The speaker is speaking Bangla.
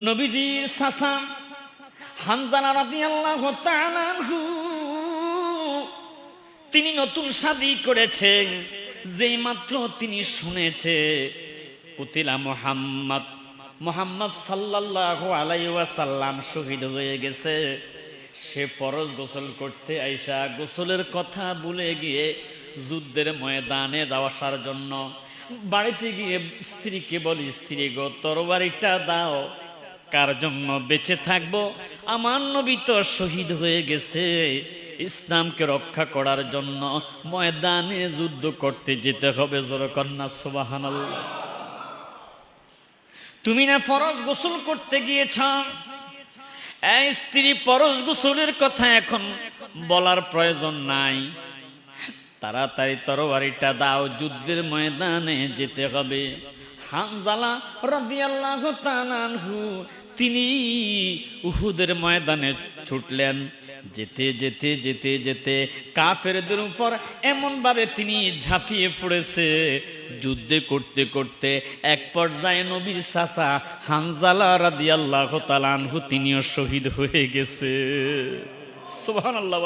নবীজির চাচা হানজালা রাদিয়াল্লাহু তাআলা আনহু তিনি নতুন শাদী করেছে। যেই মাত্র তিনি শুনেছে কুতিলা মুহাম্মদ সাল্লাল্লাহু আলাইহি ওয়াসাল্লাম শহীদ হয়ে গেছে, সে ফরজ গোসল করতে আইসা গোসলের কথা ভুলে গিয়ে যুদ্ধের ময়দানে যাওয়ার জন্য বাড়িতে গিয়ে স্ত্রীকে বলি, স্ত্রী গো তরবারিটা দাও, কার জন্য বেঁচে থাকবো? আমার নবী তো শহীদ হয়ে গেছে, ইসলামকে রক্ষা করার জন্য ময়দানে যুদ্ধ করতে যেতে হবে। জোরে কন্যা সুবহানাল্লাহ। তুমি না ফরজ গোসল করতে গিয়েছ? এই স্ত্রী, ফরজ গোসলের কথা এখন বলার প্রয়োজন নাই, তাড়াতাড়ি তরবারিটা দাও, যুদ্ধের ময়দানে যেতে হবে। হানজালা রাদিয়াল্লাহু তাআলা আনহু তিনি উহুদের ময়দানে ছুটলেন। যেতে যেতে যেতে যেতে কাফেরদের উপর এমন ভাবে তিনি ঝাঁপিয়ে পড়েছে, যুদ্ধে করতে করতে এক পর্যায়ে নবীর চাচা হানজালা রাদিয়াল্লাহু তাআলা আনহু তিনিও শহীদ হয়ে গেছে। সুবহানাল্লাহ।